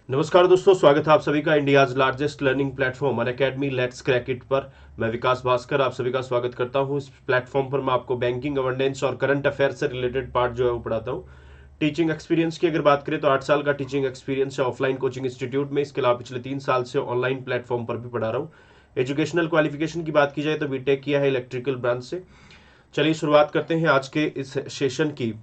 नमस्कार दोस्तों, स्वागत है आप सभी का India's largest learning platform Unacademy let's crack it पर। मैं विकास भास्कर आप सभी का स्वागत करता हूं। इस प्लेटफॉर्म पर मैं आपको बैंकिंग, गवर्नेंस और करंट अफेयर से रिलेटेड पार्ट जो है वो पढ़ाता हूं। टीचिंग एक्सपीरियंस की अगर बात करें तो 8 साल का टीचिंग एक्सपीरियंस है ऑफलाइन कोचिंग इंस्टीट्यूट में। इसके अलावा पिछले 3 साल से ऑनलाइन प्लेटफॉर्म पर भी पढ़ा रहा हूँ। एजुकेशनल क्वालिफिकेशन की बात की जाए तो बीटेक किया है इलेक्ट्रिकल ब्रांच से। चलिए शुरुआत करते हैं आज के इस सेशन की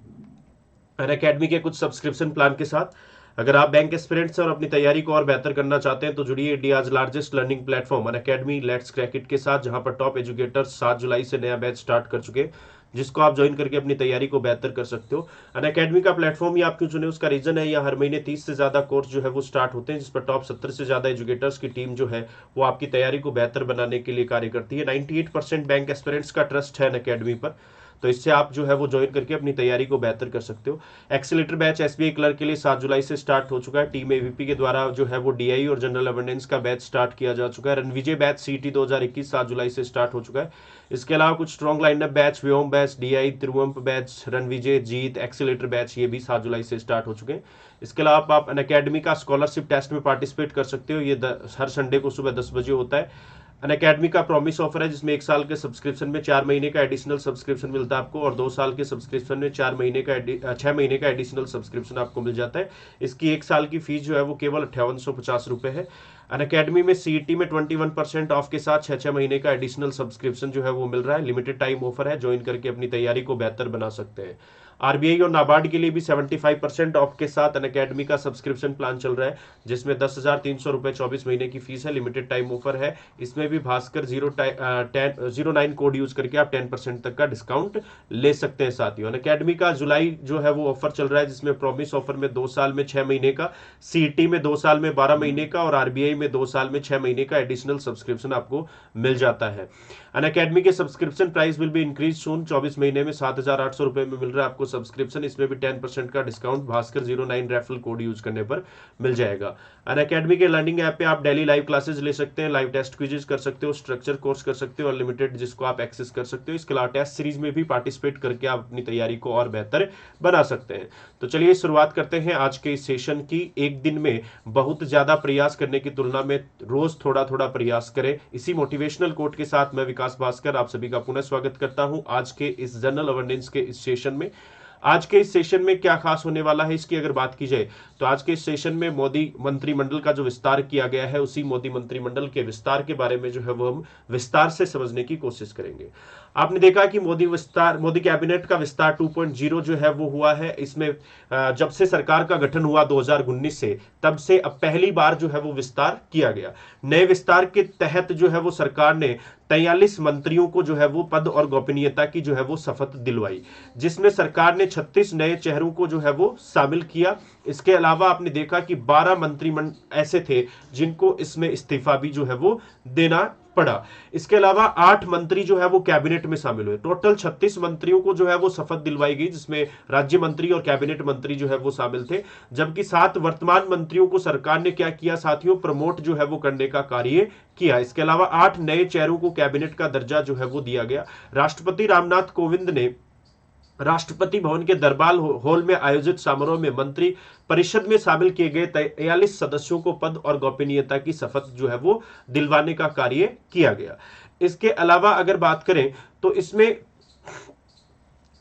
अनअकैडमी के कुछ सब्सक्रिप्शन प्लान के साथ। अगर आप बैंक एस्पिरेंट्स हैं और अपनी तैयारी को और बेहतर करना चाहते हैं तो जुड़िए India's largest learning platform Unacademy let's crack it के साथ, जहां पर टॉप एजुकेटर्स 7 जुलाई से नया बैच स्टार्ट कर चुके हैं, जिसको आप ज्वाइन करके अपनी तैयारी को बेहतर कर सकते हो। अनअकैडमी का प्लेटफॉर्म ही आप क्यों चुने, उसका रीजन है यहाँ हर महीने 30 से ज्यादा कोर्स जो है वो स्टार्ट होते हैं, जिस पर टॉप 70 से ज्यादा एजुकेटर्स की टीम जो है वो आपकी तैयारी को बेहतर बनाने के लिए कार्य करती है। 98% बैंक एस्पिरेंट्स का ट्रस्ट है अनअकैडमी पर, तो इससे आप जो है वो ज्वाइन करके अपनी तैयारी को बेहतर कर सकते हो। एक्सीलेटर बैच एसबीआई क्लर्क के लिए 7 जुलाई से स्टार्ट हो चुका है। टीम एवीपी के द्वारा जो है वो डीआई और जनरल अवेंडेंस का बैच स्टार्ट किया जा चुका है। रणविजय बैच सीटी 2021 7 जुलाई से स्टार्ट हो चुका है। इसके अलावा कुछ स्ट्रॉन्ग लाइनअप बैच, व्योम बैच, डीआई, तिरुवंप बैच, रणविजय, जीत, एक्सीलेटर बैच, ये भी 7 जुलाई से स्टार्ट हो चुके हैं। इसके अलावा आप अनअकैडमी का स्कॉलरशिप टेस्ट में पार्टिसिपेट कर सकते हो। ये हर संडे को सुबह 10 बजे होता है। अनअकैडमी का प्रॉमिस ऑफर है, जिसमें 1 साल के सब्सक्रिप्शन में 4 महीने का एडिशनल सब्सक्रिप्शन मिलता है आपको, और 2 साल के सब्सक्रिप्शन में 6 महीने का एडिशनल सब्सक्रिप्शन आपको मिल जाता है। इसकी 1 साल की फीस जो है वो केवल 5850 रुपए है। अनअकैडमी में सीईटी में 21% ऑफ के साथ 6 महीने का एडिशनल सब्सक्रिप्शन जो है वो मिल रहा है। लिमिटेड टाइम ऑफर है, ज्वाइन करके अपनी तैयारी को बेहतर बना सकते हैं। आरबीआई और नाबार्ड के लिए भी 75% ऑफ के साथ अनअकैडमी का सब्सक्रिप्शन प्लान चल रहा है, जिसमें 10,300 रुपए 24 महीने की फीस है। लिमिटेड टाइम ऑफर है। इसमें भी भास्कर 09 कोड यूज करके आप 10% तक का डिस्काउंट ले सकते हैं। साथियों, अनअकैडमी का जुलाई जो है वो ऑफर चल रहा है, जिसमें प्रॉमिस ऑफर में 2 साल में 6 महीने का, सीईटी में 2 साल में 12 महीने का, और आरबीआई में 2 साल में 6 महीने का एडिशनल सब्सक्रिप्शन आपको मिल जाता है। अनअकैडमी के subscription price will be increase soon. 24 महीने में 7,800 रुपए में मिल रहा है आपको सब्सक्रिप्शन। इसमें भी 10% का discount Bhaskar 09 referral code use करने पर मिल जाएगा। अनअकैडमी के लर्निंग ऐप पे आप डेली लाइव क्लासेस ले सकते हैं, लाइव टेस्ट क्विजेस कर सकते हो, स्ट्रक्चर कोर्स कर सकते हो, अनलिमिटेड जिसको आप एक्सेस कर सकते हो। इसके अलावा टेस्ट सीरीज में भी पार्टिसिपेट करके आप अपनी तैयारी को और बेहतर बना सकते हैं। तो चलिए शुरुआत करते हैं आज के इस सेशन की। एक दिन में बहुत ज्यादा प्रयास करने की तुलना में रोज थोड़ा थोड़ा प्रयास करें, इसी मोटिवेशनल कोट के साथ मैं विकास भास्कर आप सभी का पुनः स्वागत करता हूं आज के इस जनरल अवेयरनेस के इस सेशन में। आज के इस सेशन में क्या खास होने वाला है, इसकी अगर बात की जाए तो आज के इस सेशन में मोदी मंत्रिमंडल का जो विस्तार किया गया है, उसी मोदी मंत्रिमंडल के विस्तार के बारे में जो है वो हम विस्तार से समझने की कोशिश करेंगे। आपने देखा कि मोदी कैबिनेट का विस्तार 2.0 जो है वो हुआ है। इसमें जब से सरकार का गठन हुआ 2019 से, तब से अब पहली बार जो है वो विस्तार किया गया। नए विस्तार के तहत जो है वो सरकार ने 43 मंत्रियों को जो है वो पद और गोपनीयता की जो है वो शपथ दिलवाई, जिसमें सरकार ने 36 नए चेहरों को जो है वो शामिल किया। इसके अलावा आपने देखा कि 12 मंत्रिमंडल ऐसे थे जिनको इसमें इस्तीफा भी जो है वो देना पड़ा। इसके अलावा 8 मंत्री जो है वो कैबिनेट में शामिल हुए। टोटल 36 मंत्रियों को जो है वो शपथ दिलवाई गई, जिसमें राज्य मंत्री और कैबिनेट मंत्री जो है वो शामिल थे। जबकि 7 वर्तमान मंत्रियों को सरकार ने क्या किया साथियों, प्रमोट जो है वो करने का कार्य किया। इसके अलावा 8 नए चेहरों को कैबिनेट का दर्जा जो है वो दिया गया। राष्ट्रपति रामनाथ कोविंद ने राष्ट्रपति भवन के दरबार हॉल में आयोजित समारोह में मंत्री परिषद में शामिल किए गए 43 सदस्यों को पद और गोपनीयता की शपथ जो है वो दिलवाने का कार्य किया गया। इसके अलावा अगर बात करें तो इसमें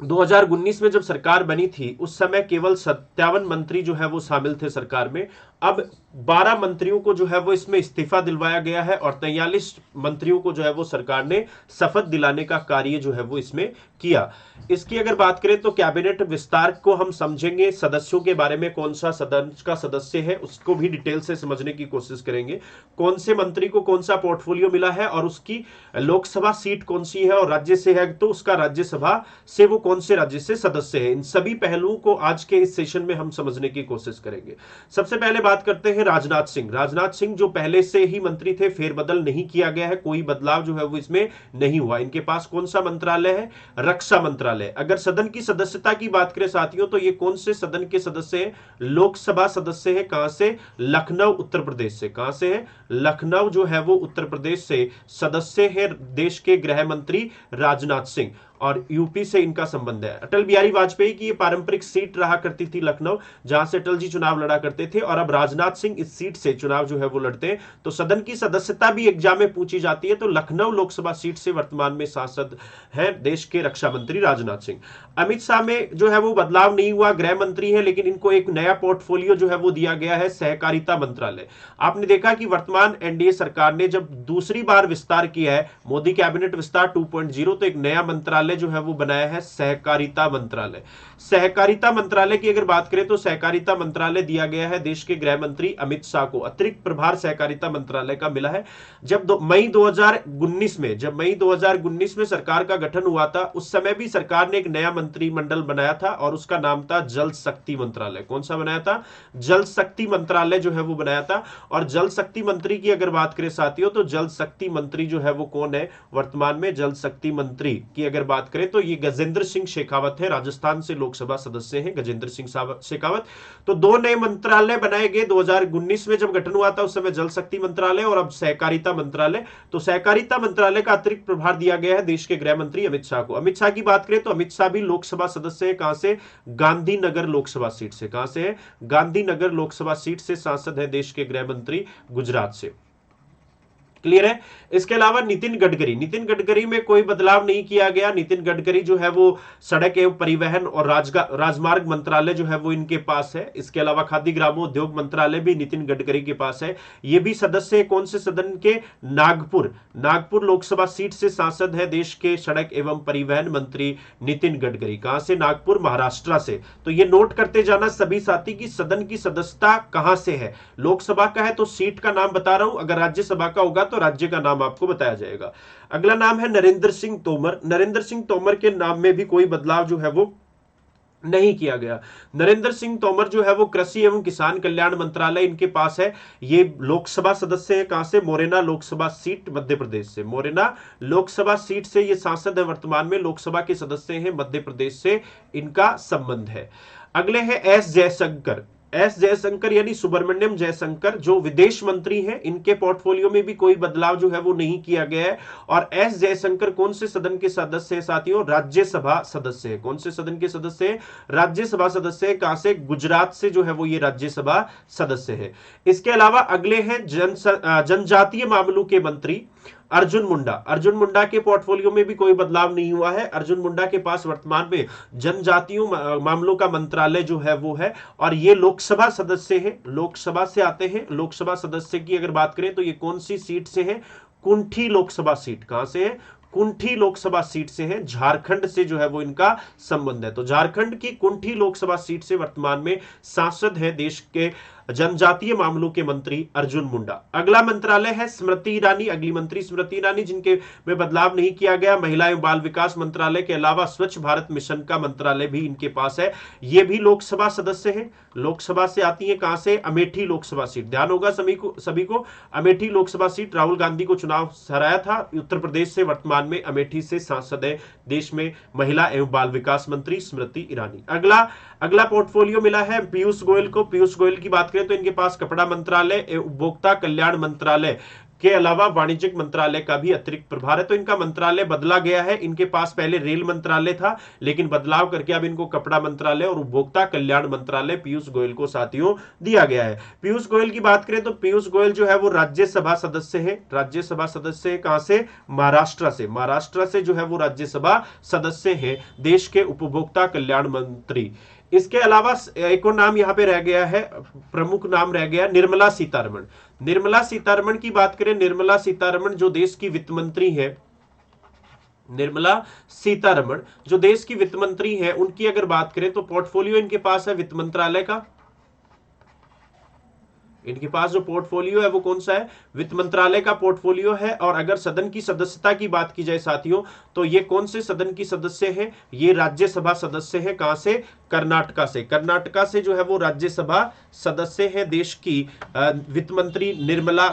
2019 में जब सरकार बनी थी उस समय केवल 57 मंत्री जो है वो शामिल थे सरकार में। अब 12 मंत्रियों को जो है वो इसमें इस्तीफा दिलवाया गया है और 43 मंत्रियों को जो है वो सरकार ने शपथ दिलाने का कार्य जो है वो इसमें किया। इसकी अगर बात करें तो कैबिनेट विस्तार को हम समझेंगे, सदस्यों के बारे में, कौन सा सदन का सदस्य है उसको भी डिटेल से समझने की कोशिश करेंगे, कौन से मंत्री को कौन सा पोर्टफोलियो मिला है और उसकी लोकसभा सीट कौन सी है, और राज्य से है तो उसका राज्यसभा से वो कौन से राज्य से सदस्य है। इन सभी पहलुओं को आज के इस सेशन में हम समझने की कोशिश करेंगे। सबसे पहले बात करते हैं राजनाथ सिंह। राजनाथ सिंह जो पहले से ही मंत्री थे, फेरबदल नहीं किया गया है, कोई बदलाव जो है वो इसमें नहीं हुआ। इनके पास कौन सा मंत्रालय है, रक्षा मंत्रालय। अगर सदन की सदस्यता की बात करें साथियों तो ये कौन से सदन के सदस्य हैं, लोकसभा सदस्य है। कहां से, लखनऊ उत्तर प्रदेश से। कहां से है, लखनऊ जो है वो उत्तर प्रदेश से सदस्य है देश के गृह मंत्री राजनाथ सिंह। और यूपी से इनका संबंध है। अटल बिहारी वाजपेयी की ये पारंपरिक सीट रहा करती थी लखनऊ, जहां से अटल जी चुनाव लड़ा करते थे, और अब राजनाथ सिंह इस सीट से चुनाव जो है वो लड़ते हैं। तो सदन की सदस्यता भी एग्जाम में पूछी जाती है, तो लखनऊ लोकसभा सीट से वर्तमान में सांसद हैं देश के रक्षा मंत्री राजनाथ सिंह। अमित शाह में जो है वो बदलाव नहीं हुआ, गृह मंत्री है, लेकिन इनको एक नया पोर्टफोलियो जो है वो दिया गया है, सहकारिता मंत्रालय। आपने देखा कि वर्तमान एनडीए सरकार ने जब दूसरी बार विस्तार किया है, मोदी कैबिनेट विस्तार 2.0, तो एक नया मंत्रालय जो है वो बनाया है, सहकारिता मंत्रालय। सहकारिता मंत्रालय की अगर बात करें तो सहकारिता मंत्रालय दिया गया है देश के गृह मंत्री अमित शाह को। अतिरिक्त प्रभार सहकारिता मंत्रालय का मिला है। जब मई 2019 में सरकार का गठन हुआ था, उस समय भी सरकार ने एक नया मंत्रिमंडल बनाया था और उसका नाम था जल शक्ति मंत्रालय। कौन सा बनाया था? जल शक्ति मंत्रालय जो है वो बनाया था। और जल शक्ति मंत्री की अगर बात करें साथियों, तो जल शक्ति मंत्री जो है वो कौन है वर्तमान में? जल शक्ति मंत्री की अगर बात करें तो ये गजेंद्र सिंह शेखावत है, राजस्थान से लोकसभा सदस्य हैं गजेंद्र सिंह शेखावत। तो दो नए मंत्रालय बनाए गए 2019 में जब गठन हुआ था, उस समय जल शक्ति मंत्रालय और अब सहकारिता मंत्रालय। तो सहकारिता मंत्रालय का अतिरिक्त प्रभार दिया गया है देश के गृह मंत्री अमित शाह को। अमित शाह की बात करें तो अमित शाह भी लोकसभा सदस्य है। कहां से? गांधीनगर लोकसभा सीट से। कहां से है? गांधीनगर लोकसभा सीट से सांसद है देश के गृह मंत्री, गुजरात से। क्लियर है? इसके अलावा नितिन गडकरी में कोई बदलाव नहीं किया गया। नितिन गडकरी जो है वो सड़क एवं परिवहन और राजमार्ग मंत्रालय जो है वो इनके पास है। इसके अलावा खाद्य ग्रामोद्योग मंत्रालय भी नितिन गडकरी के पास है। ये भी सदस्य है कौन से सदन के? नागपुर लोकसभा सीट से सांसद है देश के सड़क एवं परिवहन मंत्री नितिन गडकरी। कहां से? नागपुर, महाराष्ट्र से। तो ये नोट करते जाना सभी साथी की सदन की सदस्यता कहां से है। लोकसभा का है तो सीट का नाम बता रहा हूं, अगर राज्यसभा का होगा तो राज्य का नाम आपको बताया जाएगा। अगला नाम है नरेंद्र सिंह तोमर। नरेंद्र सिंह तोमर के नाम में भी कोई बदलाव जो है वो नहीं किया गया। नरेंद्र सिंह तोमर जो है वो कृषि एवं किसान कल्याण मंत्रालय इनके पास है। ये लोकसभा सदस्य है। कहां से? मोरेना लोकसभा सीट, मध्य प्रदेश से। मोरेना लोकसभा सीट से ये सांसद है, वर्तमान में लोकसभा के सदस्य हैं, मध्य प्रदेश से इनका संबंध है। अगले हैं एस जयशंकर यानी सुब्रमण्यम जयशंकर, जो विदेश मंत्री हैं। इनके पोर्टफोलियो में भी कोई बदलाव जो है वो नहीं किया गया है। और एस जयशंकर कौन से सदन के सदस्य हैं साथियों? राज्यसभा सदस्य है। कौन से सदन के सदस्य हैं? राज्यसभा सदस्य है। कहां से? गुजरात से जो है वो ये राज्यसभा सदस्य है। इसके अलावा अगले हैं जनजातीय मामलों के मंत्री अर्जुन मुंडा के पोर्टफोलियो में भी कोई बदलाव नहीं हुआ है। अर्जुन मुंडा के पास वर्तमान में जनजातीय मामलों का मंत्रालय जो है वो है, और ये लोकसभा सदस्य हैं, लोकसभा से आते हैं। लोकसभा सदस्य की अगर बात करें तो ये कौन सी सीट से है? कुंठी लोकसभा सीट। कहां से है? कुंठी लोकसभा सीट से है। झारखंड से जो है वो इनका संबंध है। तो झारखंड की कुंठी लोकसभा सीट से वर्तमान में सांसद है देश के जनजातीय मामलों के मंत्री अर्जुन मुंडा। अगला मंत्रालय है स्मृति ईरानी। अगली मंत्री स्मृति ईरानी, जिनके में बदलाव नहीं किया गया। महिला एवं बाल विकास मंत्रालय के अलावा स्वच्छ भारत मिशन का मंत्रालय भी इनके पास है। ये भी लोकसभा सदस्य हैं, लोकसभा से आती है। कहां से? अमेठी लोकसभा सीट। ध्यान होगा सभी को अमेठी लोकसभा सीट। राहुल गांधी को चुनाव हराया था उत्तर प्रदेश से, वर्तमान में अमेठी से सांसद है देश में महिला एवं बाल विकास मंत्री स्मृति ईरानी। अगला पोर्टफोलियो मिला है पीयूष गोयल को। पीयूष गोयल की बात करें तो इनके पास कपड़ा मंत्रालय, उपभोक्ता कल्याण मंत्रालय के अलावा वाणिज्यिक मंत्रालय का भी अतिरिक्त प्रभार है। तो इनका मंत्रालय बदला गया है। इनके पास पहले रेल मंत्रालय था, लेकिन बदलाव करके अब इनको कपड़ा मंत्रालय और उपभोक्ता कल्याण मंत्रालय पीयूष गोयल को साथियों दिया गया है। पीयूष गोयल की बात करें तो पीयूष गोयल जो है वो राज्यसभा सदस्य है। राज्यसभा सदस्य कहां से? महाराष्ट्र से जो है वो राज्यसभा सदस्य है देश के उपभोक्ता कल्याण मंत्री। इसके अलावा एक और नाम यहां पे रह गया है, प्रमुख नाम रह गया, निर्मला सीतारमण। निर्मला सीतारमण की बात करें, निर्मला सीतारमण जो देश की वित्त मंत्री है, निर्मला सीतारमण जो देश की वित्त मंत्री है, उनकी अगर बात करें तो पोर्टफोलियो इनके पास है वित्त मंत्रालय का। इनके पास जो पोर्टफोलियो है वो कौन सा है? वित्त मंत्रालय का पोर्टफोलियो है। और अगर सदन की सदस्यता की बात की जाए साथियों, तो ये कौन से सदन की सदस्य हैं? ये राज्यसभा सदस्य है। कहां से? कर्नाटका से जो है वो राज्यसभा सदस्य है देश की वित्त मंत्री निर्मला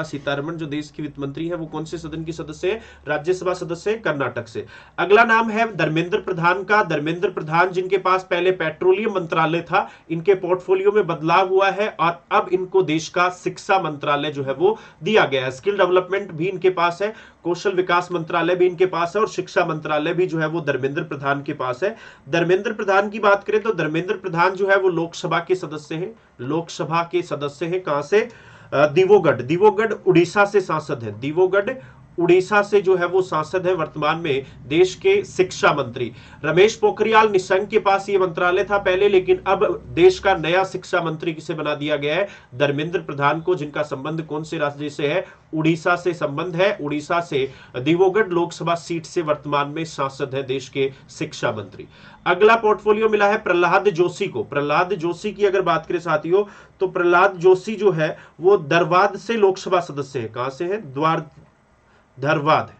सीतारमण जो देश की वित्त मंत्री है, वो कौन से सदन की सदस्य है? राज्यसभा सदस्य है कर्नाटक से। अगला नाम है धर्मेंद्र प्रधान का। धर्मेंद्र प्रधान जिनके पास पहले पेट्रोलियम मंत्रालय था, इनके पोर्टफोलियो में बदलाव हुआ है और बाद अब इनको देश का शिक्षा मंत्रालय जो है वो दिया गया है। स्किल डेवलपमेंट भी इनके पास है, कौशल विकास मंत्रालय भी इनके पास है और शिक्षा मंत्रालय भी जो है वो धर्मेंद्र प्रधान के पास है। धर्मेंद्र प्रधान की बात करें तो धर्मेंद्र प्रधान जो है वो लोकसभा के सदस्य हैं, लोकसभा के सदस्य हैं। कहां से? दिवोगढ़, दिवोगढ़ उड़ीसा से सांसद है, दिवोगढ़ उड़ीसा से जो है वो सांसद है। वर्तमान में देश के शिक्षा मंत्री रमेश पोखरियाल निशंक के पास ये मंत्रालय था पहले, लेकिन अब देश का नया शिक्षा मंत्री किसे बना दिया गया है? धर्मेंद्र प्रधान को, जिनका संबंध कौन से राज्य से है? उड़ीसा से संबंध है। उड़ीसा से दिवोगढ़ लोकसभा सीट से वर्तमान में सांसद है देश के शिक्षा मंत्री। अगला पोर्टफोलियो मिला है प्रहलाद जोशी को। प्रहलाद जोशी की अगर बात करें साथियों तो प्रहलाद जोशी जो है वो धरवाद से लोकसभा सदस्य है। कहां से है? धरवाद,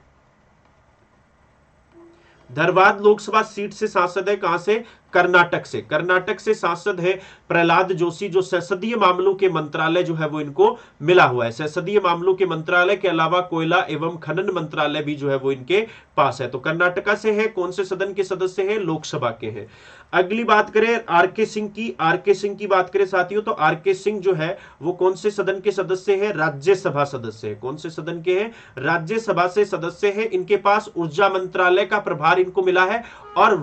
धरवाद लोकसभा सीट से सांसद है। कहां से? कर्नाटक से, कर्नाटक से सांसद है प्रहलाद जोशी। जो संसदीय मामलों के मंत्रालय जो है वो इनको मिला हुआ है। संसदीय मामलों के मंत्रालय के अलावा कोयला एवं खनन मंत्रालय भी जो है वो इनके पास है। तो कर्नाटका से है। कौन से सदन के सदस्य हैं? लोकसभा के हैं। अगली बात करें आरके सिंह की, आरके सिंह की बात करें साथियों तो आरके सिंह जो है वो कौन से सदन के सदस्य हैं? राज्यसभा सदस्य है। कौन से सदन के हैं? राज्यसभा से सदस्य है। इनके पास ऊर्जा मंत्रालय का प्रभार इनको मिला है और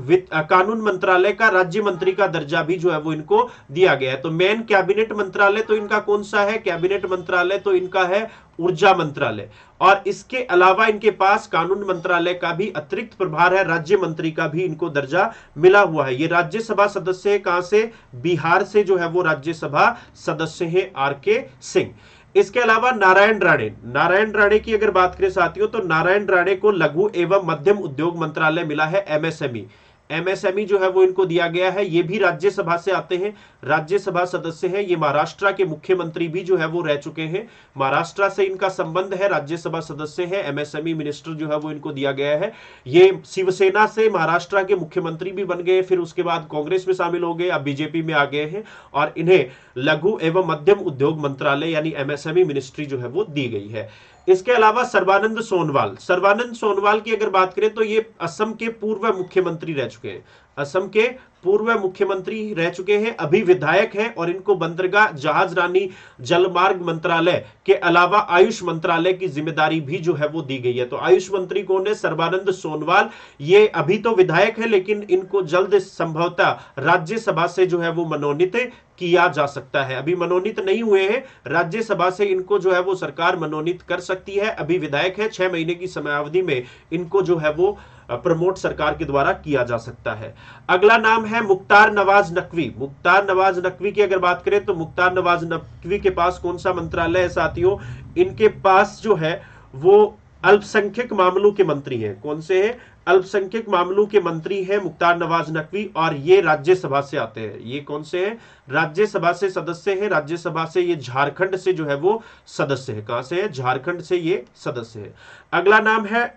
कानून मंत्रालय का राज्य मंत्री का दर्जा भी जो है वो इनको दिया गया है। तो मेन कैबिनेट मंत्रालय तो इनका कौन सा है? कैबिनेट मंत्रालय तो इनका है ऊर्जा मंत्रालय, और इसके अलावा इनके पास कानून मंत्रालय का भी अतिरिक्त प्रभार है, राज्य मंत्री का भी इनको दर्जा मिला हुआ है। ये राज्यसभा सदस्य है। कहां से? बिहार से जो है वो राज्यसभा सदस्य है आरके सिंह। इसके अलावा नारायण राणे, नारायण राणे की अगर बात करें साथियों तो नारायण राणे को लघु एवं मध्यम उद्योग मंत्रालय मिला है, एमएसएमई। एमएसएमई जो है वो इनको दिया गया है। ये भी राज्यसभा से आते हैं, राज्यसभा सदस्य हैं। ये महाराष्ट्र के मुख्यमंत्री भी जो है वो रह चुके हैं, महाराष्ट्र से इनका संबंध है, राज्यसभा सदस्य है। एमएसएमई मिनिस्टर जो है वो इनको दिया गया है। ये शिवसेना से महाराष्ट्र के मुख्यमंत्री भी बन गए, फिर उसके बाद कांग्रेस में शामिल हो गए, अब बीजेपी में आ गए हैं और इन्हें लघु एवं मध्यम उद्योग मंत्रालय यानी एमएसएमई मिनिस्ट्री जो है वो दी गई है। इसके अलावा सर्बानंद सोनोवाल, सर्बानंद सोनोवाल की अगर बात करें तो ये असम के पूर्व मुख्यमंत्री रह चुके हैं, असम के पूर्व मुख्यमंत्री रह चुके हैं, अभी विधायक हैं और इनको बंदरगाह जहाज रानी जलमार्ग मंत्रालय के अलावा आयुष मंत्रालय की जिम्मेदारी भी जो है वो दी गई है। तो आयुष मंत्री कौन है? सर्बानंद सोनोवाल। ये अभी तो विधायक है लेकिन इनको जल्द संभवतः राज्यसभा से जो है वो मनोनीत किया जा सकता है। अभी मनोनीत नहीं हुए हैं, राज्यसभा से इनको जो है वो सरकार मनोनीत कर सकती है। अभी विधायक है, 6 महीने की समयावधि में इनको जो है वो प्रमोट सरकार के द्वारा किया जा सकता है। अगला नाम है मुख्तार नवाज नकवी। मुख्तार नवाज नकवी की अगर बात करें तो मुख्तार नवाज नकवी के पास कौन सा मंत्रालय है साथियों? इनके पास जो है वो अल्पसंख्यक मामलों के मंत्री हैं। कौन से हैं? अल्पसंख्यक मामलों के मंत्री हैं मुख्तार नवाज नकवी, और ये राज्यसभा से आते हैं। ये कौन से हैं? राज्यसभा से सदस्य हैं। राज्यसभा से ये झारखंड से जो है वो सदस्य है। कहां से है? झारखंड से ये सदस्य है। अगला नाम है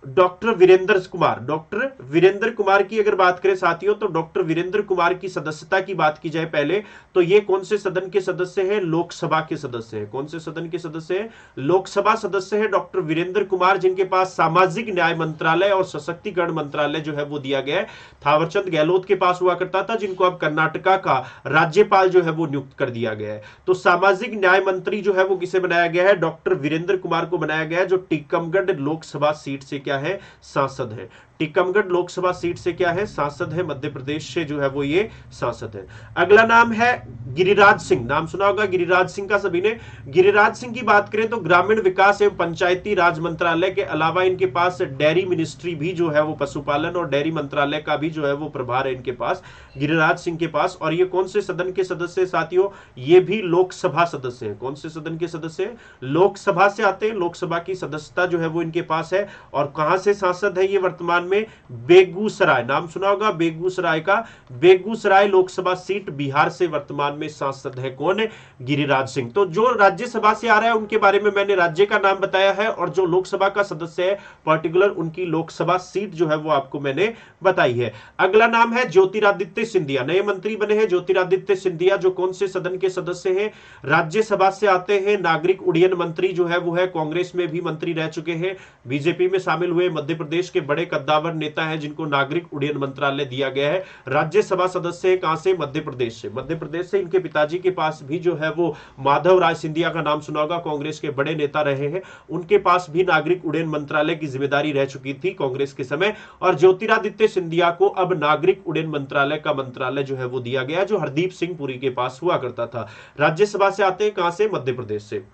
डॉक्टर वीरेंद्र कुमार। डॉक्टर वीरेंद्र कुमार की अगर बात करें साथियों तो डॉक्टर वीरेंद्र कुमार की सदस्यता की बात की जाए पहले तो ये कौन से सदन के सदस्य हैं? लोकसभा के सदस्य हैं। कौन से सदन के सदस्य हैं? लोकसभा सदस्य हैं डॉक्टर वीरेंद्र कुमार, जिनके पास सामाजिक न्याय मंत्रालय और सशक्तिकरण मंत्रालय जो है वो दिया गया है। थावरचंद गहलोत के पास हुआ करता था, जिनको अब कर्नाटका का राज्यपाल जो है वो नियुक्त कर दिया गया है। तो सामाजिक न्याय मंत्री जो है वो किसे बनाया गया है? डॉक्टर वीरेंद्र कुमार को बनाया गया है, जो टीकमगढ़ लोकसभा सीट से क्या है? सांसद है। टीकमगढ़ लोकसभा सीट से क्या है? सांसद है। मध्य प्रदेश से जो है वो ये सांसद है। अगला नाम है गिरिराज सिंह। नाम सुना होगा गिरिराज सिंह का सभी ने। गिरिराज सिंह की बात करें तो ग्रामीण विकास एवं पंचायती राज मंत्रालय के अलावा इनके पास डेयरी मिनिस्ट्री भी जो है वो पशुपालन और डेयरी मंत्रालय का भी जो है वो प्रभार है इनके पास, गिरिराज सिंह के पास। और ये कौन से सदन के सदस्य साथियों? ये भी लोकसभा सदस्य हैं। कौन से सदन के सदस्य हैं? लोकसभा से आते हैं। लोकसभा की सदस्यता जो है वो इनके पास है। और कहां से सांसद है ये वर्तमान में? बेगूसराय। नाम सुना होगा बेगूसराय का। बेगूसराय लोकसभा सीट बिहार से वर्तमान में सांसद है कौन? गिरिराज सिंह। तो जो राज्यसभा से आ रहा है उनके बारे में मैंने राज्य का नाम बताया है, और जो लोकसभा का सदस्य है पर्टिकुलर उनकी लोकसभा सीट जो है वो आपको मैंने बताई है। अगला नाम है ज्योतिरादित्य सिंधिया। नए मंत्री बने हैं ज्योतिरादित्य सिंधिया, जो कौन से सदन के सदस्य हैं? राज्यसभा से आते हैं। नागरिक उड्डयन मंत्री जो है वो है, कांग्रेस में भी मंत्री रह चुके हैं, बीजेपी में शामिल हुए, मध्य प्रदेश के बड़े कद्दावर कद्दावर नेता है जिनको नागरिक उड्डयन मंत्रालय दिया गया है। राज्यसभा सदस्य है कहां से? मध्य प्रदेश से। मध्य प्रदेश से इनके पिताजी के पास भी जो है वो माधव राय सिंधिया का नाम सुना होगा, कांग्रेस के बड़े नेता रहे हैं, उनके पास भी नागरिक उड्डयन मंत्रालय की जिम्मेदारी रह चुकी थी कांग्रेस के समय। और ज्योतिरादित्य सिंधिया को अब नागरिक उड्डयन मंत्रालय का मंत्रालय जो है वो दिया गया, जो हरदीप सिंह पुरी के पास हुआ करता था। राज्यसभा से आते हैं कहां से? मध्य प्रदेश से।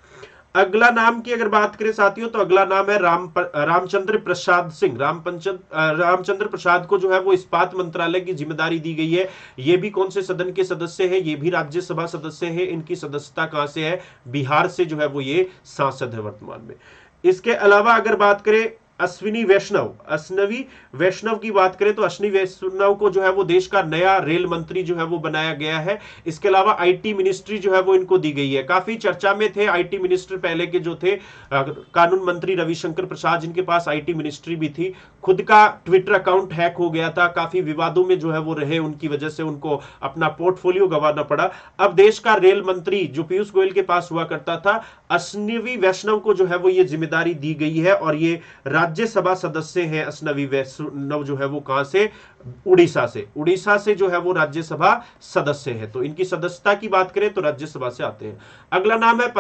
अगला नाम की अगर बात करें साथियों, तो अगला नाम है रामचंद्र प्रसाद सिंह। रामचंद्र प्रसाद को जो है वो इस्पात मंत्रालय की जिम्मेदारी दी गई है। ये भी कौन से सदन के सदस्य हैं? ये भी राज्यसभा सदस्य हैं। इनकी सदस्यता कहां से है? बिहार से जो है वो ये सांसद है वर्तमान में। इसके अलावा अगर बात करें अश्विनी वैष्णव की बात करें, तो अश्विनी वैष्णव को जो है वो देश का नया रेल मंत्री जो है वो बनाया गया है। इसके अलावा आईटी मिनिस्ट्री जो है वो इनको दी गई है। काफी चर्चा में थे आईटी मिनिस्टर पहले के जो थे, कानून मंत्री रविशंकर प्रसाद, जिनके पास आईटी मिनिस्ट्री भी थी। खुद का ट्विटर अकाउंट हैक हो गया था, काफी विवादों में जो है वो रहे, उनकी वजह से उनको अपना पोर्टफोलियो गंवाना पड़ा। अब देश का रेल मंत्री जो पीयूष गोयल के पास हुआ करता था, अश्विनी वैष्णव को जो है वो ये जिम्मेदारी दी गई है। और ये राज्यसभा सदस्य हैं अश्विनी वैष्णव जो है वो कहां से? उड़ीसा से जो है वो राज्यसभा सदस्य है। तो इनकी सदस्यता की बात करें तो राज्यसभा से आते हैं। अगला नाम है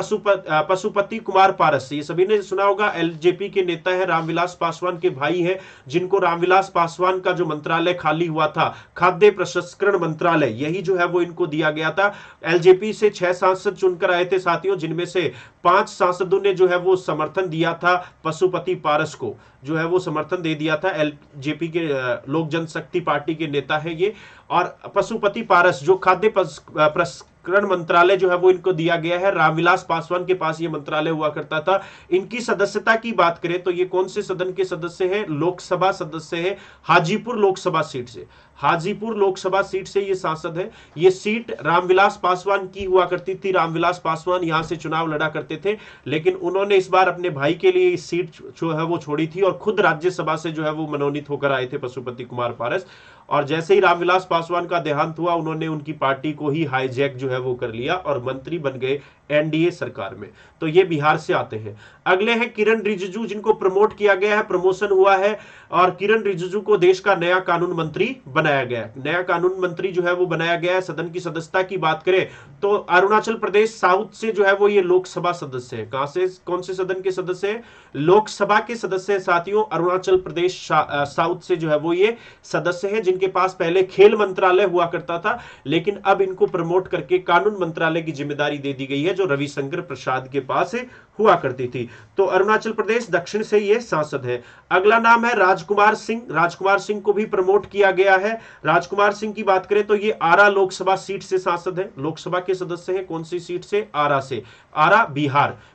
पशुपति कुमार पारस। ये सभी ने सुना होगा, एलजेपी के नेता है, रामविलास पासवान के भाई हैं, जिनको रामविलास पासवान का जो मंत्रालय खाली हुआ था, खाद्य प्रसंस्करण मंत्रालय, यही जो है वो इनको दिया गया था। एलजेपी से 6 सांसद चुनकर आए थे साथियों, जिनमें से 5 सांसदों ने जो है वो समर्थन दिया था पशुपति पारस को, जो है वो समर्थन दे दिया था। एलजेपी के लोक जनशक्ति पार्टी के नेता है ये। और पशुपति पारस जो खाद्य प्रसंस्करण मंत्रालय जो है वो इनको दिया गया है। रामविलास पासवान के पास ये मंत्रालय हुआ करता था। इनकी सदस्यता की बात करें तो ये कौन से सदन के सदस्य हैं? लोकसभा सदस्य हैं, हाजीपुर लोकसभा सीट से। हाजीपुर लोकसभा सीट से ये सांसद है। ये सीट रामविलास पासवान की हुआ करती थी। रामविलास पासवान यहां से चुनाव लड़ा करते थे, लेकिन उन्होंने इस बार अपने भाई के लिए इस सीट जो है वो छोड़ी थी और खुद राज्यसभा से जो है वो मनोनीत होकर आए थे पशुपति कुमार पारस। और जैसे ही रामविलास पासवान का देहांत हुआ, उन्होंने उनकी पार्टी को ही हाईजैक जो है वो कर लिया और मंत्री बन गए एनडीए सरकार में। तो ये बिहार से आते हैं। अगले हैं किरण रिजिजू, जिनको प्रमोट किया गया है, प्रमोशन हुआ है। और किरण रिजिजू को देश का नया कानून मंत्री बनाया गया है। नया कानून मंत्री जो है वो बनाया गया है। सदन की सदस्यता की बात करें तो अरुणाचल प्रदेश साउथ से जो है वो ये लोकसभा सदस्य है। कहां से? कौन से सदन के सदस्य हैं? लोकसभा के सदस्य हैं साथियों। अरुणाचल प्रदेश साउथ से जो है वो ये सदस्य हैं, जिनके पास पहले खेल मंत्रालय हुआ करता था, लेकिन अब इनको प्रमोट करके कानून मंत्रालय की जिम्मेदारी दे दी गई है, जो रविशंकर प्रसाद के पास हुआ करती थी। तो अरुणाचल प्रदेश दक्षिण से ये सांसद है। अगला नाम है राजकुमार सिंह। राजकुमार सिंह को भी प्रमोट किया गया है। राजकुमार सिंह की बात करें तो ये आरा लोकसभा सीट से सांसद है, लोकसभा के सदस्य हैं। कौन सी सीट से? आरा से। आरा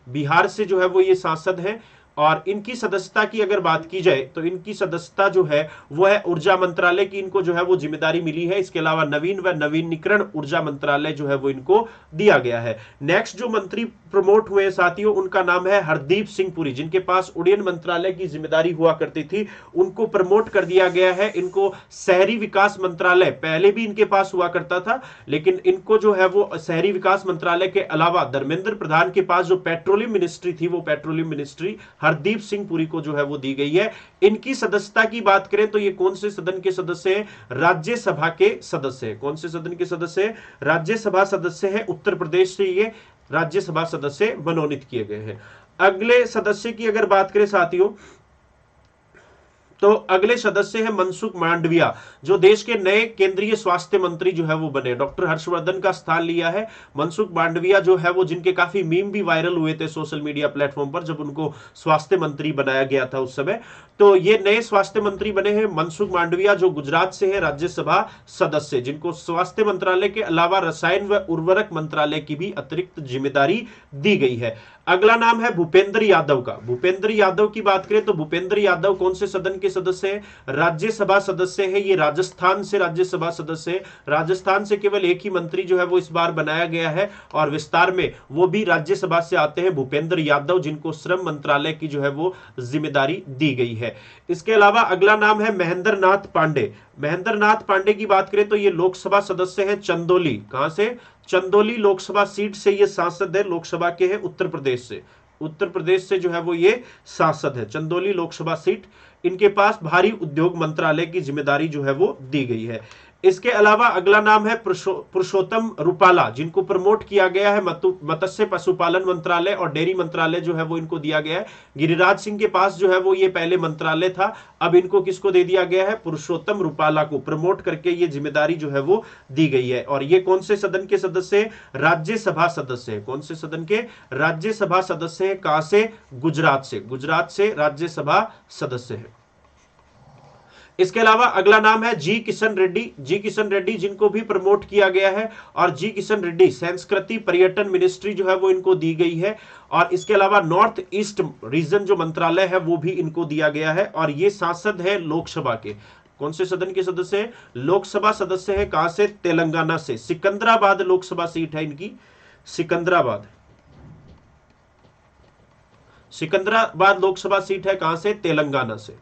बिहार से जो है वो ये सांसद है। और इनकी सदस्यता की अगर बात की जाए तो इनकी सदस्यता जो है वो है ऊर्जा मंत्रालय की, इनको जो है वो जिम्मेदारी मिली है। इसके अलावा नवीन व नवीनीकरण ऊर्जा मंत्रालय जो है वो इनको दिया गया है। नेक्स्ट जो मंत्री प्रमोट हुए साथियों, उनका नाम है हरदीप सिंह पुरी, जिनके पास उड्डयन मंत्रालय की जिम्मेदारी हुआ करती थी, उनको प्रमोट कर दिया गया है। इनको शहरी विकास मंत्रालय पहले भी इनके पास हुआ करता था, लेकिन इनको जो है वो शहरी विकास मंत्रालय के अलावा धर्मेंद्र प्रधान के पास जो पेट्रोलियम मिनिस्ट्री थी, वो पेट्रोलियम मिनिस्ट्री हरदीप सिंह पुरी को जो है वो दी गई है। इनकी सदस्यता की बात करें तो ये कौन से सदन के सदस्य हैं? राज्यसभा के सदस्य हैं। कौन से सदन के सदस्य हैं? राज्यसभा सदस्य हैं। उत्तर प्रदेश से ये राज्यसभा सदस्य मनोनीत किए गए हैं। अगले सदस्य की अगर बात करें साथियों, तो अगले सदस्य हैं मनसुख मांडविया, जो देश के नए केंद्रीय स्वास्थ्य मंत्री जो है वो बने। डॉक्टर हर्षवर्धन का स्थान लिया है मनसुख मांडविया जो है वो, जिनके काफी मीम भी वायरल हुए थे सोशल मीडिया प्लेटफॉर्म पर जब उनको स्वास्थ्य मंत्री बनाया गया था उस समय। तो ये नए स्वास्थ्य मंत्री बने हैं मनसुख मांडविया, जो गुजरात से है, राज्यसभा सदस्य, जिनको स्वास्थ्य मंत्रालय के अलावा रसायन व उर्वरक मंत्रालय की भी अतिरिक्त जिम्मेदारी दी गई है। अगला नाम है भूपेंद्र यादव का। भूपेंद्र यादव की बात करें तो भूपेंद्र यादव कौन से सदन के सदस्य हैं? राज्यसभा सदस्य है। ये राजस्थान से राज्यसभा सदस्य है। राजस्थान से केवल एक ही मंत्री जो है वो इस बार बनाया गया है और विस्तार में वो भी राज्यसभा से आते हैं, भूपेंद्र यादव, जिनको श्रम मंत्रालय की जो है वो जिम्मेदारी दी गई है। इसके अलावा अगला नाम है महेंद्र नाथ पांडे। महेंद्र नाथ पांडे की बात करें तो ये लोकसभा सदस्य हैं चंदौली। कहां से? चंदौली लोकसभा सीट से ये सांसद है, लोकसभा के हैं, उत्तर प्रदेश से। उत्तर प्रदेश से जो है वो ये सांसद है। चंदौली लोकसभा सीट, इनके पास भारी उद्योग मंत्रालय की जिम्मेदारी जो है वो दी गई है। इसके अलावा अगला नाम है पुरुषोत्तम रूपाला, जिनको प्रमोट किया गया है मत्स्य पशुपालन मंत्रालय और डेयरी मंत्रालय जो है वो इनको दिया गया है। गिरिराज सिंह के पास जो है वो ये पहले मंत्रालय था, अब इनको किसको दे दिया गया है, पुरुषोत्तम रूपाला को प्रमोट करके ये जिम्मेदारी जो है वो दी गई है। और ये कौन से सदन के सदस्य हैं, राज्यसभा सदस्य हैं। कौन से सदन के, राज्यसभा सदस्य हैं। कहां से, गुजरात से, गुजरात से राज्यसभा सदस्य है। इसके अलावा अगला नाम है जी किशन रेड्डी। जी किशन रेड्डी जिनको भी प्रमोट किया गया है, और जी किशन रेड्डी संस्कृति पर्यटन मिनिस्ट्री जो है वो इनको दी गई है। और इसके अलावा नॉर्थ ईस्ट रीजन जो मंत्रालय है वो भी इनको दिया गया है। और ये सांसद है लोकसभा के। कौन से सदन के सदस्य हैं, लोकसभा सदस्य है। कहां से, तेलंगाना से। सिकंदराबाद लोकसभा सीट है इनकी, सिकंदराबाद, सिकंदराबाद लोकसभा सीट है। कहां से, तेलंगाना से।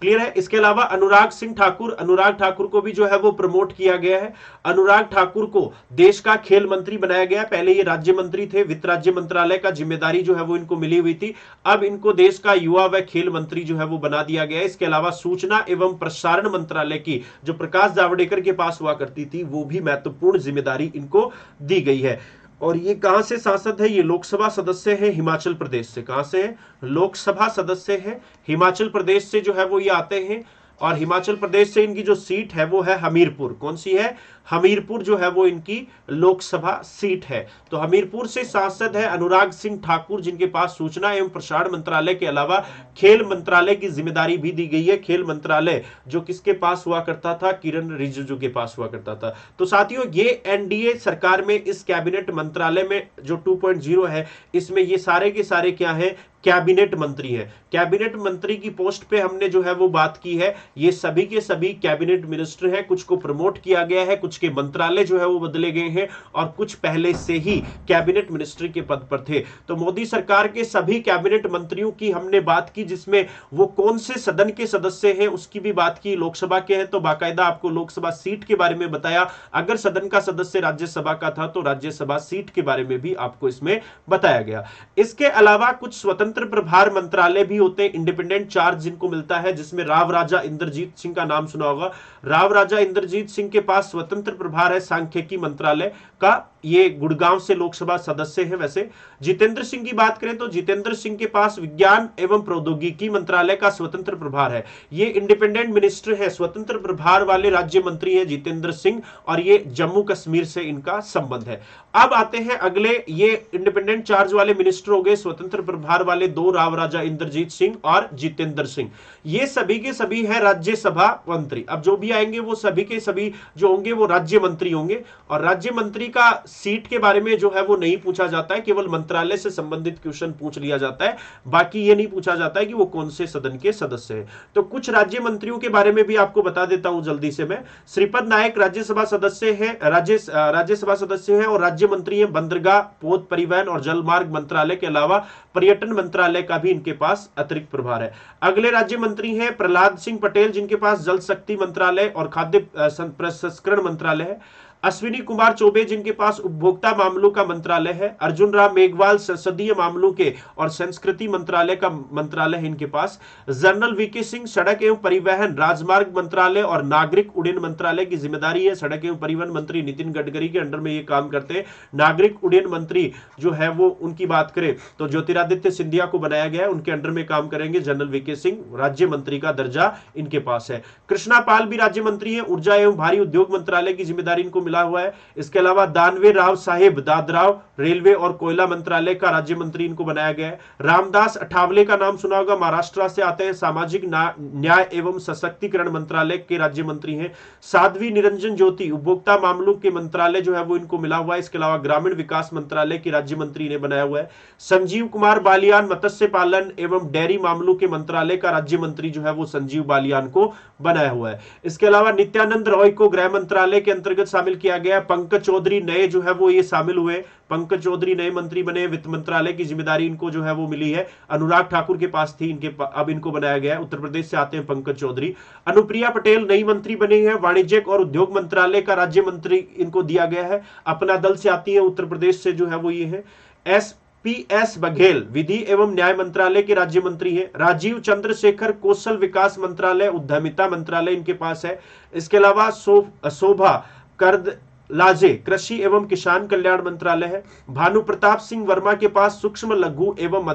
क्लियर है। इसके अलावा अनुराग सिंह ठाकुर, अनुराग ठाकुर को भी जो है वो प्रमोट किया गया है। अनुराग ठाकुर को देश का खेल मंत्री बनाया गया है। पहले ये राज्य मंत्री थे, वित्त राज्य मंत्रालय का जिम्मेदारी जो है वो इनको मिली हुई थी। अब इनको देश का युवा व खेल मंत्री जो है वो बना दिया गया है। इसके अलावा सूचना एवं प्रसारण मंत्रालय की जो प्रकाश जावड़ेकर के पास हुआ करती थी, वो भी महत्वपूर्ण जिम्मेदारी इनको दी गई है। और ये कहां से सांसद है, ये लोकसभा सदस्य है हिमाचल प्रदेश से। कहां से है, लोकसभा सदस्य है हिमाचल प्रदेश से जो है वो ये आते हैं। और हिमाचल प्रदेश से इनकी जो सीट है वो है हमीरपुर। कौन सी है, हमीरपुर जो है वो इनकी लोकसभा सीट है। तो हमीरपुर से सांसद है अनुराग सिंह ठाकुर, जिनके पास सूचना एवं प्रसारण मंत्रालय के अलावा खेल मंत्रालय की जिम्मेदारी भी दी गई है। खेल मंत्रालय जो किसके पास हुआ करता था, किरण रिजिजू के पास हुआ करता था। तो साथियों, ये एनडीए सरकार में इस कैबिनेट मंत्रालय में जो 2.0 है, इसमें ये सारे के सारे क्या है, कैबिनेट मंत्री है। कैबिनेट मंत्री की पोस्ट पे हमने जो है वो बात की है। ये सभी के सभी कैबिनेट मिनिस्टर हैं। कुछ को प्रमोट किया गया है, कुछ के मंत्रालय जो है वो बदले गए हैं, और कुछ पहले से ही कैबिनेट मिनिस्ट्री के पद पर थे। तो मोदी सरकार के सभी कैबिनेट मंत्रियों की हमने बात की, जिसमें वो कौन से सदन के सदस्य हैं उसकी भी बात की। लोकसभा के हैं तो बाकायदा आपको लोकसभा सीट के बारे में बताया। अगर सदन का सदस्य राज्यसभा का था तो राज्यसभा सीट के बारे में भी आपको इसमें बताया गया। इसके अलावा कुछ स्वतंत्र प्रभार मंत्रालय भी होते हैं, इंडिपेंडेंट चार्ज जिनको मिलता है, जिसमें राव राजा इंद्रजीत सिंह का नाम सुना होगा। राव राजा इंद्रजीत सिंह के पास स्वतंत्र प्रभार है सांख्यिकी मंत्रालय का। ये गुड़गांव से लोकसभा सदस्य है। वैसे जितेंद्र सिंह की बात करें तो जितेंद्र सिंह के पास विज्ञान एवं प्रौद्योगिकी मंत्रालय का स्वतंत्र प्रभार है। ये इंडिपेंडेंट मिनिस्टर है, स्वतंत्र प्रभार वाले राज्य मंत्री है जितेंद्र सिंह, और ये जम्मू कश्मीर से इनका संबंध है। अब आते हैं अगले, ये इंडिपेंडेंट चार्ज वाले मिनिस्टर हो गए, स्वतंत्र प्रभार वाले दो, राव राजा इंद्रजीत सिंह और जितेंद्र सिंह। ये सभी के सभी है राज्यसभा मंत्री। अब जो भी आएंगे वो सभी के सभी जो होंगे वो राज्य मंत्री होंगे। और राज्य मंत्री का सीट के बारे में जो है वो नहीं पूछा जाता है, केवल मंत्रालय से संबंधित क्वेश्चन पूछ लिया जाता है। बाकी ये नहीं पूछा जाता है कि वो कौन से सदन के सदस्य हैं। तो कुछ राज्य मंत्रियों के बारे में भी आपको बता देता हूं जल्दी से मैं। श्रीपद नायक राज्यसभा सदस्य है, राज्यसभा सदस्य है और राज्य मंत्री है बंदरगाह, पोत परिवहन और जलमार्ग मंत्रालय के अलावा पर्यटन मंत्रालय का भी इनके पास अतिरिक्त प्रभार है। अगले राज्य मंत्री हैं प्रहलाद सिंह पटेल, जिनके पास जल शक्ति मंत्रालय और खाद्य प्रसंस्करण मंत्रालय है। अश्विनी कुमार चौबे, जिनके पास उपभोक्ता मामलों का मंत्रालय है। अर्जुन राम मेघवाल, संसदीय मामलों के और संस्कृति मंत्रालय का मंत्रालय है इनके पास। जनरल वीके सिंह, सड़क एवं परिवहन राजमार्ग मंत्रालय और नागरिक उड्डयन मंत्रालय की जिम्मेदारी है। सड़क एवं परिवहन मंत्री नितिन गडकरी के अंडर में ये काम करते हैं। नागरिक उड्डयन मंत्री जो है वो उनकी बात करें तो ज्योतिरादित्य सिंधिया को बनाया गया है, उनके अंडर में काम करेंगे। जनरल वीके सिंह राज्य मंत्री का दर्जा इनके पास है। कृष्णा पाल भी राज्य मंत्री है, ऊर्जा एवं भारी उद्योग मंत्रालय की जिम्मेदारी इनको मिला हुआ है। इसके अलावा दानवे राव साहेब दादराव रेलवे और कोयला मंत्रालय का राज्य मंत्री इनको बनाया गया है। रामदास अठावले का नाम सुना होगा, महाराष्ट्र से आते हैं, सामाजिक न्याय एवं सशक्तिकरण मंत्रालय के राज्य मंत्री हैं। साध्वी निरंजन ज्योति उपभोक्ता मामलों के मंत्रालय जो है वो इनको मिला हुआ है। इसके अलावा ग्रामीण विकास मंत्रालय के राज्य मंत्री ने बनाया हुआ है। संजीव कुमार बालियान मत्स्य पालन एवं डेयरी मामलों के मंत्रालय का राज्य मंत्री जो है वो संजीव बालियान को बनाया हुआ है। इसके अलावा नित्यानंद रॉय को गृह मंत्रालय के अंतर्गत शामिल किया गया। पंकज चौधरी नए जो है वो ये शामिल हुए, पंकज चौधरी नए मंत्री बने। वित्त मंत्रालय की जिम्मेदारी इनको जो है वो मिली है, अनुराग ठाकुर के पास थी, अब इनको बनाया गया है। उत्तर प्रदेश से आते हैं पंकज चौधरी। अनुप्रिया पटेल नई मंत्री बनी है, वाणिज्यिक और उद्योग मंत्रालय का राज्य मंत्री इनको दिया गया है। अपना दल से आती है, उत्तर प्रदेश से जो है वो ये है। एस बघेल विधि एवं न्याय मंत्रालय के राज्य मंत्री हैं। राजीव चंद्रशेखर कौशल विकास मंत्रालय उद्यमिता मंत्रालय इनके पास है। इसके अलावा शोभा करदलाजे कृषि एवं किसान कल्याण मंत्रालय है। भानु प्रताप सिंह वर्मा के पास सूक्ष्म लघु एवं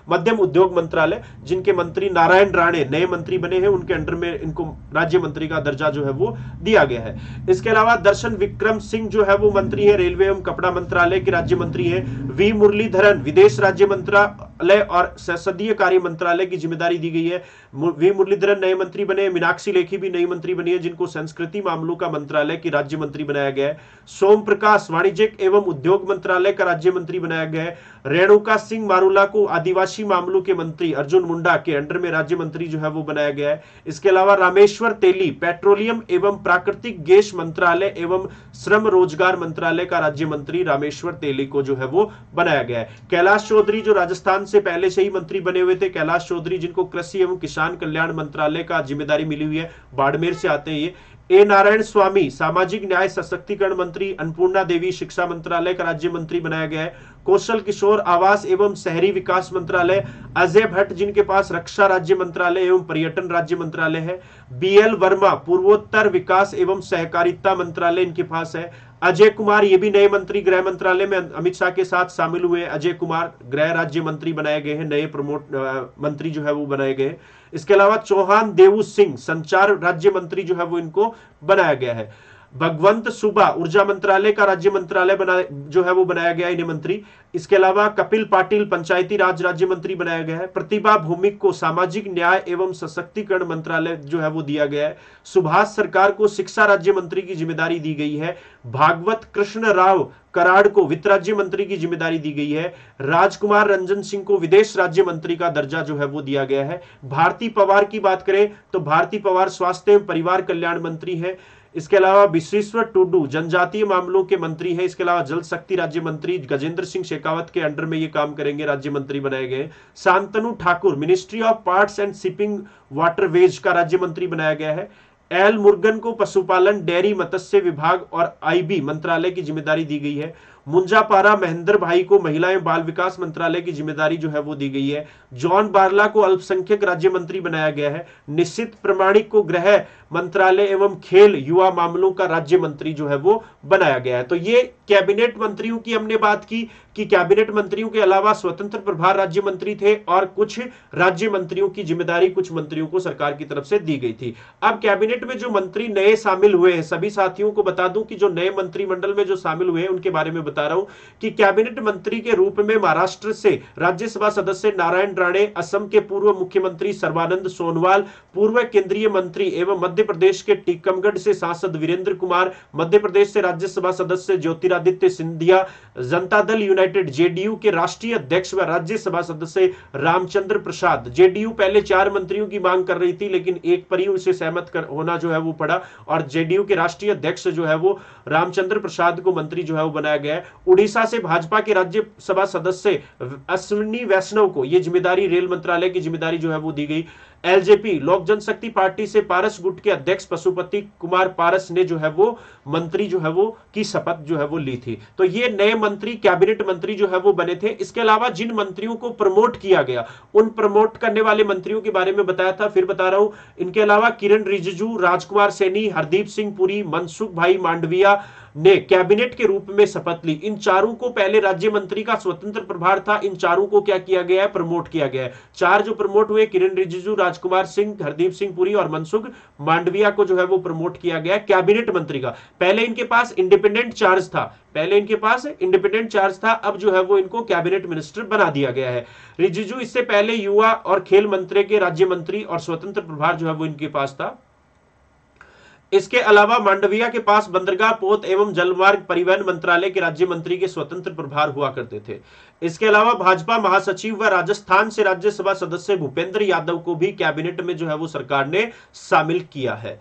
मध्यम उद्योग मंत्रालय, जिनके मंत्री नारायण राणे नए मंत्री बने हैं, उनके अंडर में इनको राज्य मंत्री का दर्जा जो है वो दिया गया है। इसके अलावा दर्शन विक्रम सिंह जो है वो मंत्री है, रेलवे एवं कपड़ा मंत्रालय के राज्य मंत्री है। वी मुरलीधरन विदेश राज्य मंत्रालय और संसदीय कार्य मंत्रालय की जिम्मेदारी दी गई है। वी मुरलीधरन नए मंत्री बने। मीनाक्षी लेखी भी नई मंत्री बनी है, जिनको संस्कृति मामलों का मंत्रालय की राज्य मंत्री बनाया गया है। सोम प्रकाश वाणिज्यिक एवं उद्योग मंत्रालय का राज्य मंत्री बनाया गया है। रेणुका सिंह मारूला को आदिवासी मामलों के मंत्री अर्जुन मुंडा के अंडर में राज्य मंत्री जो है वो बनाया गया है। इसके अलावा रामेश्वर तेली पेट्रोलियम एवं प्राकृतिक गैस मंत्रालय एवं श्रम रोजगार मंत्रालय का राज्य मंत्री रामेश्वर तेली को जो है वो बनाया गया है। कैलाश चौधरी जो राजस्थान से पहले से ही मंत्री बने हुए थे, कैलाश चौधरी, जिनको कृषि एवं किसान कल्याण मंत्रालय का जिम्मेदारी मिली हुई है, बाड़मेर से आते हैं ये। ए नारायण स्वामी सामाजिक न्याय सशक्तिकरण मंत्री, अन्नपूर्णा देवी शिक्षा मंत्रालय का राज्य मंत्री बनाया गया है। कौशल किशोर आवास एवं शहरी विकास मंत्रालय अजय भट्ट, जिनके पास रक्षा राज्य मंत्रालय एवं पर्यटन राज्य मंत्रालय है। बीएल वर्मा पूर्वोत्तर विकास एवं सहकारिता मंत्रालय इनके पास है। अजय कुमार ये भी नए मंत्री गृह मंत्रालय में अमित शाह के साथ शामिल हुए। अजय कुमार गृह राज्य मंत्री बनाए गए हैं, नए मंत्री जो है वो बनाए गए। इसके अलावा चौहान देवू सिंह संचार राज्य मंत्री जो है वो इनको बनाया गया है। भगवंत सुबा ऊर्जा मंत्रालय का राज्य मंत्रालय जो है वो बनाया गया इन्हें मंत्री। इसके अलावा कपिल पाटिल पंचायती राज राज्य मंत्री बनाया गया है। प्रतिभा भौमिक को सामाजिक न्याय एवं सशक्तिकरण मंत्रालय जो है वो दिया गया है। सुभाष सरकार को शिक्षा राज्य मंत्री की जिम्मेदारी दी गई है। भागवत कृष्ण राव कराड़ को वित्त राज्य मंत्री की जिम्मेदारी दी गई है। राजकुमार रंजन सिंह को विदेश राज्य मंत्री का दर्जा जो है वो दिया गया है। भारती पवार की बात करें तो भारती पवार स्वास्थ्य एवं परिवार कल्याण मंत्री है। इसके अलावा विश्वेश्वर टुडू जनजातीय मामलों के मंत्री है। इसके अलावा जल शक्ति राज्य मंत्री गजेंद्र सिंह शेखावत के अंडर में ये काम करेंगे, राज्य मंत्री बनाए गए। Shantanu Thakur ministry of parts and shipping waterways का राज्य मंत्री बनाया गया है। एल मुर्गन को पशुपालन डेयरी मत्स्य विभाग और आईबी मंत्रालय की जिम्मेदारी दी गई है। मुंजापारा महेंद्र भाई को महिला एवं बाल विकास मंत्रालय की जिम्मेदारी जो है वो दी गई है। जॉन बारला को अल्पसंख्यक राज्य मंत्री बनाया गया है। निश्चित प्रमाणिक को गृह मंत्रालय एवं खेल युवा मामलों का राज्य मंत्री जो है वो बनाया गया है। तो ये कैबिनेट मंत्रियों की हमने बात की कि कैबिनेट मंत्रियों के अलावा स्वतंत्र प्रभार राज्य मंत्री थे और कुछ राज्य मंत्रियों की जिम्मेदारी कुछ मंत्रियों को सरकार की तरफ से दी गई थी। अब कैबिनेट में जो मंत्री नए शामिल हुए हैं, सभी साथियों को बता दूं कि जो नए मंत्रिमंडल में जो शामिल हुए हैं उनके बारे में बता रहा हूं कि कैबिनेट मंत्री के रूप में महाराष्ट्र से राज्यसभा सदस्य नारायण राणे, असम के पूर्व मुख्यमंत्री सर्बानंद सोनोवाल, पूर्व केंद्रीय मंत्री एवं मध्य प्रदेश के टीकमगढ़ से सांसद वीरेंद्र कुमार, मध्य प्रदेश से राज्यसभा सदस्य ज्योतिरादित्य सिंधिया, जनता दल यूनाइटेड जेडीयू के राष्ट्रीय अध्यक्ष व राज्यसभा सदस्य रामचंद्र प्रसाद। जेडीयू पहले 4 मंत्रियों की मांग कर रही थी, लेकिन एक पर ही उसे सहमत होना जो है वो पड़ा और जेडीयू के राष्ट्रीय अध्यक्ष जो है वो रामचंद्र प्रसाद को मंत्री जो है वो बनाया गया है। उड़ीसा से भाजपा के राज्यसभा सदस्य अश्विनी वैष्णव को यह जिम्मेदारी रेल मंत्रालय की जिम्मेदारी जो है वो दी गई। एलजेपी लोक जनशक्ति पार्टी से पारस गुट के अध्यक्ष पशुपति कुमार पारस ने जो है वो मंत्री जो है वो की शपथ जो है वो ली थी। तो ये नए मंत्री कैबिनेट मंत्री जो है वो बने थे। इसके अलावा जिन मंत्रियों को प्रमोट किया गया उन प्रमोट करने वाले मंत्रियों के बारे में बताया था, फिर बता रहा हूं। इनके अलावा किरण रिजिजू, राजकुमार सैनी, हरदीप सिंह पुरी, मनसुख भाई मांडविया ने कैबिनेट के रूप में शपथ ली। इन चारों को पहले राज्य मंत्री का स्वतंत्र प्रभार था, इन चारों को क्या किया गया है, प्रमोट किया गया है। 4 जो प्रमोट हुए, किरण रिजिजू, राजकुमार सिंह, हरदीप सिंह पुरी और मनसुख मांडविया को जो है वो प्रमोट किया गया कैबिनेट मंत्री का। पहले इनके पास इंडिपेंडेंट चार्ज था, अब जो है वो इनको कैबिनेट मिनिस्टर बना दिया गया है। रिजिजू इससे पहले युवा और खेल मंत्री के राज्य मंत्री और स्वतंत्र प्रभार जो है वो इनके पास था। इसके अलावा मांडविया के पास बंदरगाह, पोत एवं जलमार्ग परिवहन मंत्रालय के राज्य मंत्री के स्वतंत्र प्रभार हुआ करते थे। इसके अलावा भाजपा महासचिव व राजस्थान से राज्यसभा सदस्य भूपेंद्र यादव को भी कैबिनेट में जो है वो सरकार ने शामिल किया है।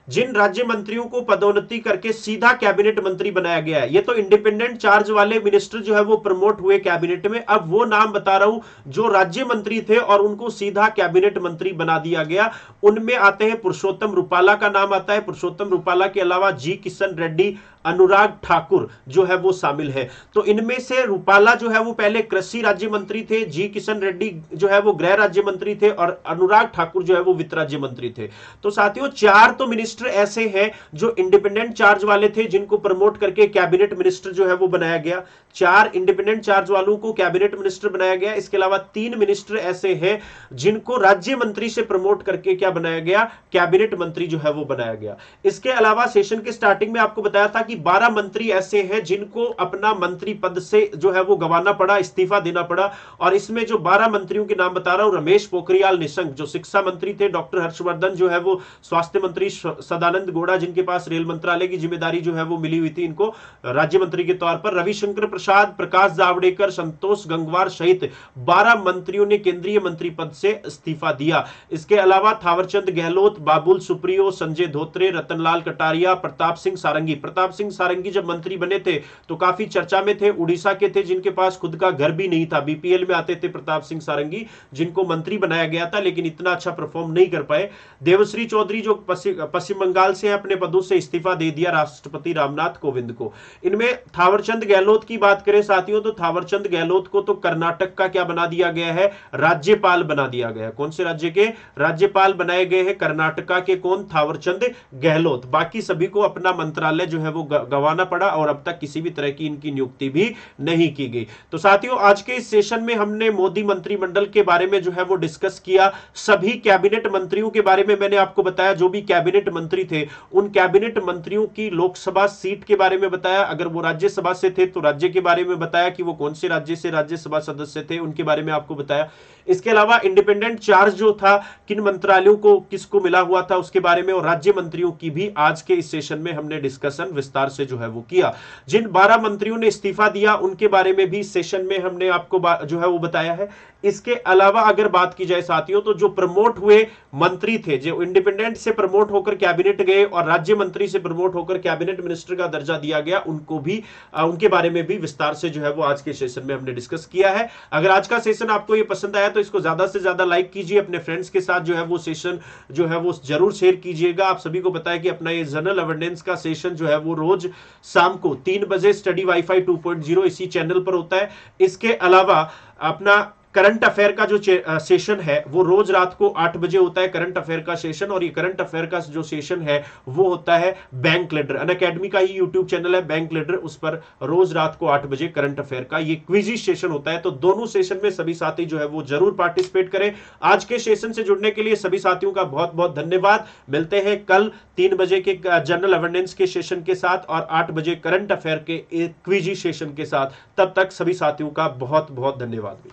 जिन राज्य मंत्रियों को पदोन्नति करके सीधा कैबिनेट मंत्री बनाया गया है। ये तो इंडिपेंडेंट चार्ज वाले मिनिस्टर जो है वो प्रमोट हुए कैबिनेट में। अब वो नाम बता रहा हूं जो राज्य मंत्री थे और उनको सीधा कैबिनेट मंत्री बना दिया गया। उनमें आते हैं पुरुषोत्तम रुपाला का नाम आता है। पुरुषोत्तम रुपाला के अलावा जी किशन रेड्डी, अनुराग ठाकुर जो है वो शामिल है। तो इनमें से रुपाला जो है वो पहले कृषि राज्य मंत्री थे, जी किशन रेड्डी जो है वो गृह राज्य मंत्री थे और अनुराग ठाकुर जो है वो वित्त राज्य मंत्री थे। तो साथियों, चार तो मिनिस्टर ऐसे हैं जो इंडिपेंडेंट चार्ज वाले थे, जिनको प्रमोट करके कैबिनेट मिनिस्टर जो है वो बनाया गया। चार इंडिपेंडेंट चार्ज वालों को कैबिनेट मिनिस्टर बनाया गया। इसके अलावा तीन मिनिस्टर ऐसे हैं जिनको राज्य मंत्री से प्रमोट करके क्या बनाया गया, कैबिनेट मंत्री जो है वो बनाया गया। इसके अलावा सेशन के स्टार्टिंग में आपको बताया था कि 12 मंत्री ऐसे हैं जिनको अपना मंत्री पद से जो है वो गंवाना पड़ा, इस्तीफा देना पड़ा। और इसमें जो 12 मंत्रियों के नाम बता रहा हूं, रमेश पोखरियाल निशंक जो शिक्षा मंत्री थे, डॉक्टर हर्षवर्धन जो है वो स्वास्थ्य मंत्री, सदानंद गौड़ा जिनके पास रेल मंत्रालय की जिम्मेदारी जो है वो मिली हुई थी इनको राज्य मंत्री के तौर पर, रविशंकर प्रसाद, प्रकाश जावड़ेकर, संतोष गंगवार सहित 12 मंत्रियों ने केंद्रीय मंत्री पद से इस्तीफा दिया। इसके अलावा थावरचंद गहलोत, बाबुल सुप्रियो, संजय धोत्रे, रतनलाल कटारिया, प्रताप सिंह सारंगी। प्रताप सिंह सारंगी जब मंत्री बने थे तो काफी चर्चा में थे। उड़ीसा के थे जिनके पास खुद का घर भी नहीं था, बीपीएल में आते थे प्रताप सिंह सारंगी, जिनको मंत्री बनाया गया था लेकिन इतना अच्छा परफॉर्म नहीं कर पाए। देवश्री चौधरी जो पश्चिम बंगाल से अपने पदों से इस्तीफा दे दिया राष्ट्रपति रामनाथ कोविंद को। इनमें थावरचंद गहलोत की बात करें साथियों, तो थावरचंद गहलोत को तो कर्नाटक का क्या बना दिया गया है, राज्यपाल बना दिया गया है। कौन से राज्य के राज्यपाल बनाए गए हैं, कर्नाटका के। कौन, थावरचंद गहलोत। बाकी सभी को अपना मंत्रालय जो है वो गंवाना पड़ा और अब तक किसी भी तरह की इनकी नियुक्ति भी नहीं की गई। तो साथियों, आज के इस सेशन में हमने मोदी मंत्रिमंडल के बारे में जो है वो डिस्कस किया। सभी कैबिनेट मंत्रियों के बारे में मैंने आपको बताया, जो भी कैबिनेट मंत्री थे उन कैबिनेट मंत्रियों की लोकसभा सीट के बारे में बताया। अगर वो राज्यसभा से थे तो राज्य के बारे में बताया कि वो कौन से राज्य से राज्यसभा सदस्य थे, उनके बारे में आपको बताया। इसके अलावा इंडिपेंडेंट चार्ज जो था, किन मंत्रालयों को किसको मिला हुआ था उसके बारे में, और राज्य मंत्रियों की भी आज के इस सेशन में हमने डिस्कशन विस्तार से जो है वो किया। जिन 12 मंत्रियों ने इस्तीफा दिया उनके बारे में भी सेशन में हमने आपको जो है वो बताया है। इसके अलावा अगर बात की जाए साथियों, तो जो प्रमोट हुए मंत्री थे, जो इंडिपेंडेंट से प्रमोट होकर कैबिनेट गए और राज्य मंत्री से प्रमोट होकर कैबिनेट मिनिस्टर का दर्जा दिया गया, उनको भी उनके बारे में भी विस्तार से जो है वो आज के सेशन में हमने डिस्कस किया है। अगर आज का सेशन आपको ये पसंद आया तो इसको ज्यादा से ज्यादा लाइक कीजिए, अपने फ्रेंड्स के साथ जो है वो सेशन जो है वो जरूर शेयर कीजिएगा। आप सभी को पता है कि अपना ये जनरल अवेयरनेस का सेशन जो है वो रोज शाम को 3 बजे स्टडी वाईफाई 2.0 इसी चैनल पर होता है। इसके अलावा अपना करंट अफेयर का जो सेशन है वो रोज रात को 8 बजे होता है, करंट अफेयर का सेशन। और ये करंट अफेयर का जो सेशन है वो होता है बैंक लीडर, अनअकैडमी का ही यूट्यूब चैनल है बैंक लीडर, उस पर रोज रात को 8 बजे करंट अफेयर का ये क्विजी सेशन होता है। तो दोनों सेशन में सभी साथी जो है वो जरूर पार्टिसिपेट करें। आज के सेशन से जुड़ने के लिए सभी साथियों का बहुत बहुत धन्यवाद। मिलते हैं कल 3 बजे के जनरल अवेयरनेस के सेशन के साथ और 8 बजे करंट अफेयर के क्विजी सेशन के साथ। तब तक सभी साथियों का बहुत बहुत धन्यवाद।